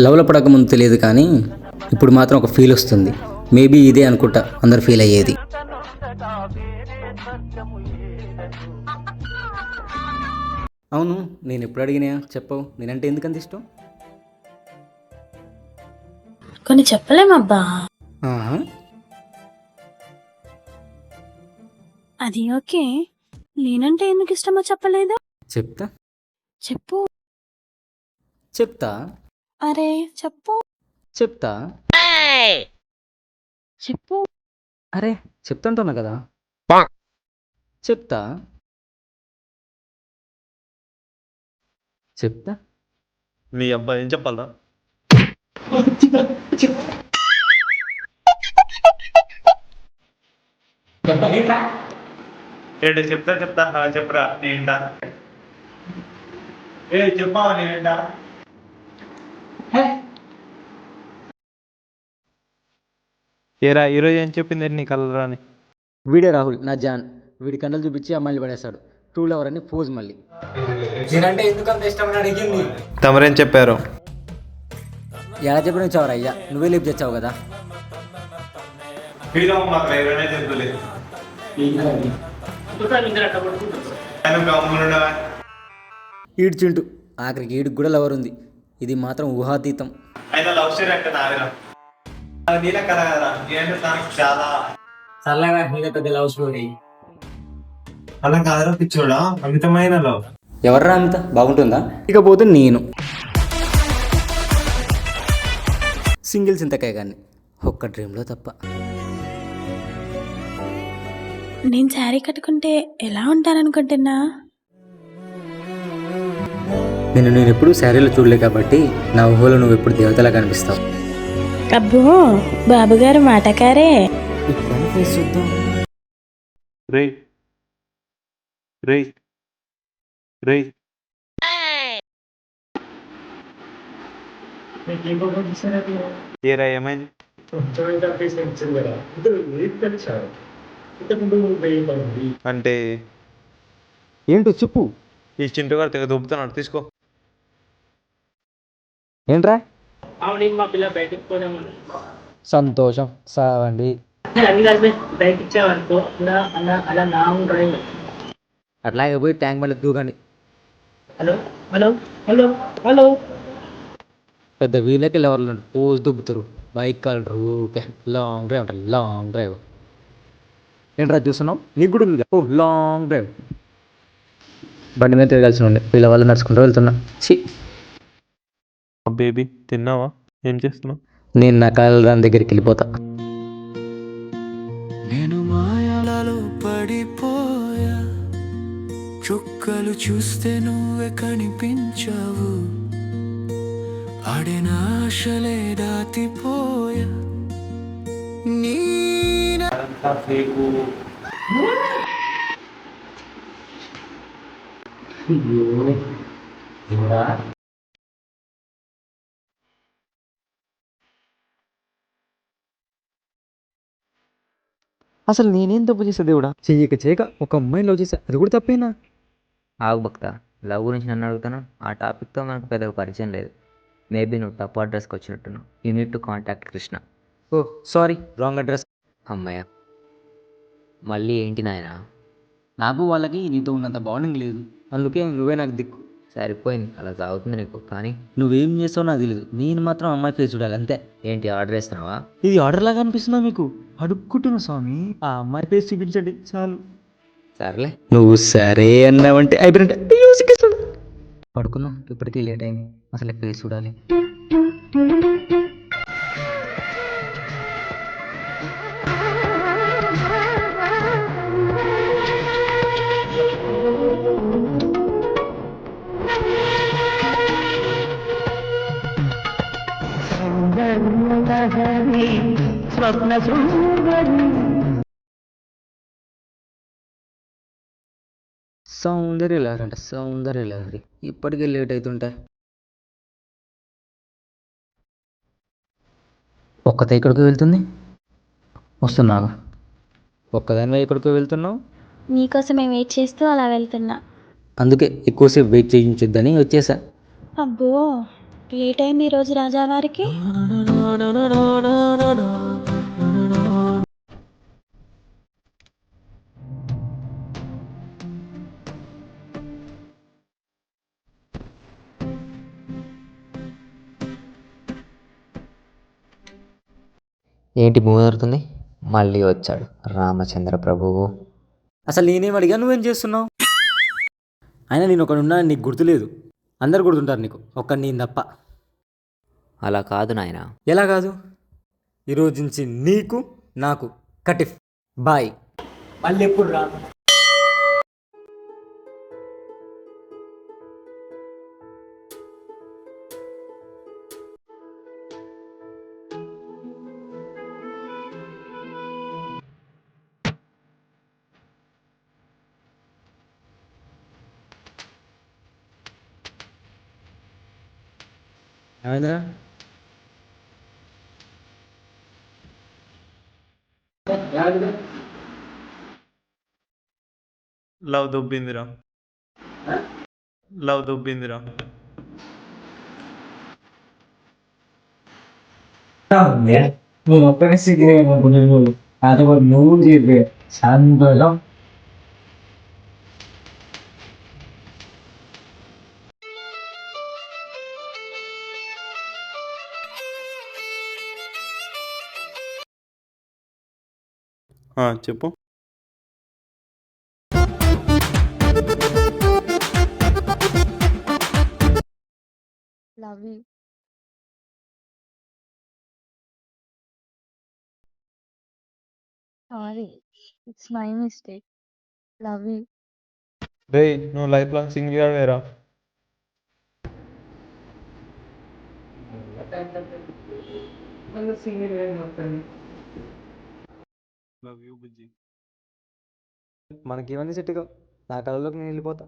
లవ్లో పడకముందు తెలియదు కానీ ఇప్పుడు మాత్రం ఒక ఫీల్ వస్తుంది. మేబీ ఇదే అనుకుంటా అందరు ఫీల్ అయ్యేది. అవును, నేను ఎప్పుడు అడిగినా చెప్పవు, నేనంటే ఎందుకంత ఇష్టం? కొన్ని చెప్పలేమబ్బా. ఆహా. అది ఓకే, నేనంటే ఎందుకు ఇష్టమో చెప్పలేదా? చెప్తా చెప్పు. చెప్తా అరే చెప్పు. చెప్తా చెప్పు. అరే చెప్తాంటున్నా కదా. చెప్తా చెప్తా మీ అబ్బాయి ఏం చెప్పాలా? ఏంటి చెప్తా చెప్తా చెప్పరా నేంటా? ఏ చెప్పావా నేంటా? ఏరా ఈరోజు ఏం చెప్పింది నీ కలరా అని? వీడే రాహుల్, నా జాన్. వీడి కన్నులు చూపించి అమ్మాయిలు పడేస్తాడు. ట్రూ లవర్ అని పోజ్. మళ్ళీ నేనంటే ఎందుకంత ఇష్టం అని అడిగింది. తమరేం చెప్పారు? ఎలా చెప్పిన చావరా అయ్యా, నువ్వే లేపు తెచ్చావు కదా. ఈడు చింటూ, ఆఖరికి ఈడికి కూడా లవర్ ఉంది. ఇది మాత్రం ఊహాతీతం. సర్లేవా, మీద పెద్ద లవ్ స్టోరీ. అలా కాదురా పిచ్చోడా, అమితమైన లవ్. ఎవర్రా అంత బాగుంటుందా? ఇకపోతే నేను సింగిల్ సింతకాయ కానీ ఒక్క డ్రీమ్లో తప్ప. నేను శారీ కట్టుకుంటే ఎలా ఉంటాననుకుంటున్నా? నేను ఎప్పుడు శారీలో చూడలే కాబట్టి నా ఊహలో నువ్వు ఎప్పుడు దేవతలా కనిపిస్తావు. అబ్బో, బాబుగారు మాటకారే. చూద్దాం. రే రే రే ఏరా ఏమైంది? అంటే ఏంటో చెప్పు. ఈ చింటు గారు తెగ దుబ్బుతున్నాడు, తీసుకో. ఏంట్రా? సంతోషం సావండి. అట్లాగే పోయి ట్యాంక్ మళ్ళీ దూకండి. పెద్ద వీళ్ళకి ఎవరు పోజ్ దుబ్బుతారు. బైక్ కలరు ఊకే లాంగ్ డ్రైవ్ అంటారు. లాంగ్ డ్రైవ్ ఏంట్రా చూస్తున్నావు? నీకు కూడా ఉంది. ఓ లాంగ్ డ్రైవ్. బండి మీద తిరగాల్సి ఉండే, వీళ్ళ వాళ్ళు నడుచుకుంటూ వెళ్తున్నా. బేబీ తిన్నావా? ఏం చేస్తున్నావు? నేను నా కాళ్ళ దగ్గరికి వెళ్ళిపోతా. నేను మాయాలలో పడిపోయా, చుక్కలు చూస్తే నువ్వే కనిపించావు, ఆడిన ఆశలే దాటిపోయా నీ. అసలు నేనేం తప్పు చేసా దేవుడా? చేయక ఒక అమ్మాయిని లవ్ చేసా, అది కూడా తప్పేనా? ఆగు భక్త, లవ్ గురించి నన్ను అడుగుతాను. ఆ టాపిక్తో మనకు పెద్దగా పరిచయం లేదు. మేబీ నువ్వు తప్పు అడ్రస్కి వచ్చినట్టున్నావు. You need to contact Krishna. Oh sorry, wrong address. అమ్మాయ, మళ్ళీ ఏంటి నాయన? నాకు వాళ్ళకి నీతో ఉన్నంత బాండింగ్ లేదు, అందుకే నువ్వే నాకు దిక్కు. సరిపోయింది, అలా సాగుతుంది నీకు. కానీ నువ్వేం చేస్తావో నాకు తెలియదు, నేను మాత్రం అమ్మాయి ఫేస్ చూడాలి అంతే. ఏంటి ఆర్డర్ వేస్తున్నావా? ఇది ఆర్డర్ లాగా అనిపిస్తుందా మీకు? అడుక్కుంటున్నా స్వామి, ఆ అమ్మాయి ఫేస్ చూపించండి చాలు. సర్లే. నువ్వు సరే అన్నావంటే అయిపోయినట్టే. పడుకుందాం, ఇప్పటికీ లేట్ అయింది. అసలు ఫేస్ చూడాలి. సౌందర్య లహరి అంట, సౌందర్య లహరి. ఇప్పటికే లేట్ అవుతుంటా. ఒక్కతే ఎక్కడికి వెళ్తుంది? వస్తున్నాగా. ఒక్కదానివే ఎక్కడికో వెళ్తున్నావు? నీకోసమే వెయిట్ చేస్తూ అలా వెళ్తున్నా. అందుకే ఎక్కువసేపు వెయిట్ చేయించొద్దని వచ్చేసా. అబ్బో లేట్ అయింది ఈరోజు రాజావారికి. ఏంటి మూదరుతుంది? మళ్ళీ వచ్చాడు రామచంద్ర ప్రభువు. అసలు నేనేం అడిగా, నువ్వేం చేస్తున్నావు? అయినా నేను ఒకడు ఉన్నా నీకు గుర్తులేదు. అందరు గుర్తుంటారు నీకు, ఒక్క నేను తప్ప. అలా కాదు నాయనా. ఎలా కాదు? ఈరోజు నుంచి నీకు నాకు కటిఫ్ బాయ్. మళ్ళీ ఎప్పుడు రా? ఏమైందిరా? లవ్ దొబ్బిందిరా. లవ్ దొబ్బిందిరా. నువ్వు ఒక్కనే సిగ్గు అది నువ్వు చెప్పే సంతోషం. చెప్పు. Love you. Sorry, it's my mistake. Love you. రే, నువ్వు లైఫ్ లాంగ్ సింగిల్గా వేరా. మనకి ఇవన్నీ సెట్ కావు. నా కళలోకి నేను వెళ్ళిపోతా.